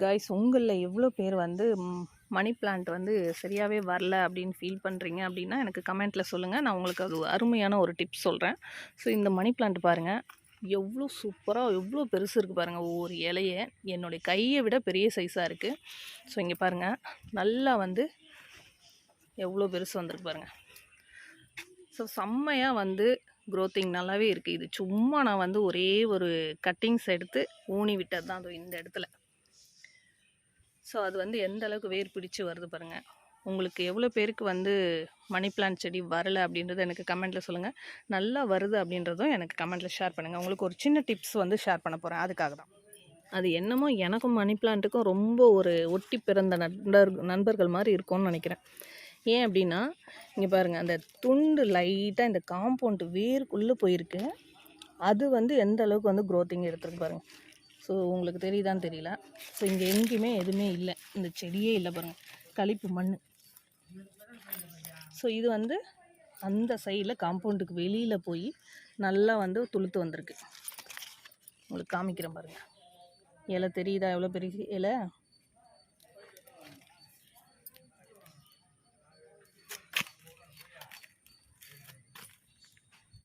Guys, உங்களில் எவ்வளோ பேர் வந்து மணி பிளான்ட் வந்து சரியாகவே வரல அப்படின்னு ஃபீல் பண்ணுறீங்க அப்படின்னா எனக்கு கமெண்ட்டில் சொல்லுங்கள். நான் உங்களுக்கு அது அருமையான ஒரு டிப்ஸ் சொல்கிறேன். ஸோ இந்த மணி பிளான்ட் பாருங்கள், எவ்வளோ சூப்பராக எவ்வளோ பெருசு இருக்குது பாருங்கள். ஒவ்வொரு இலையை என்னுடைய கையை விட பெரிய சைஸாக இருக்குது. ஸோ இங்கே பாருங்கள், நல்லா வந்து எவ்வளோ பெருசு வந்திருக்கு பாருங்கள். ஸோ செம்மையாக வந்து க்ரோத்திங் நல்லாவே இருக்குது. இது சும்மா நான் வந்து ஒரே ஒரு கட்டிங்ஸ் எடுத்து ஊனி விட்டது தான் அது இந்த இடத்துல. ஸோ அது வந்து எந்த அளவுக்கு வேர் பிடிச்சி வருது பாருங்கள். உங்களுக்கு எவ்வளோ பேருக்கு வந்து மணி பிளான்ட் செடி வரலை அப்படின்றத எனக்கு கமெண்ட்டில் சொல்லுங்கள். நல்லா வருது அப்படின்றதும் எனக்கு கமெண்ட்டில் ஷேர் பண்ணுங்கள். உங்களுக்கு ஒரு சின்ன டிப்ஸ் வந்து ஷேர் பண்ண போகிறேன். அதுக்காக தான். அது என்னமோ எனக்கும் மணி பிளான்ட்டுக்கும் ரொம்ப ஒரு ஒட்டி பிறந்த நண்பர்கள் மாதிரி இருக்கும்னு நினைக்கிறேன். ஏன் அப்படின்னா, இங்கே பாருங்கள், அந்த துண்டு லைட்டாக இந்த காம்பவுண்டு வேருக்குள்ளே போயிருக்கு. அது வந்து எந்த அளவுக்கு வந்து க்ரோத்திங் எடுத்துருக்கு பாருங்கள். ஸோ உங்களுக்கு தெரியுதான்னு தெரியல. ஸோ இங்கே எங்கேயுமே எதுவுமே இல்லை, இந்த செடியே இல்லை பாருங்கள், களிப்பு மண். ஸோ இது வந்து அந்த சைடில் காம்பவுண்டுக்கு வெளியில் போய் நல்லா வந்து துளுத்து வந்திருக்கு. உங்களுக்கு காமிக்கிறேன் பாருங்கள். இலை தெரியுதா எவ்வளோ பெரிய இலை?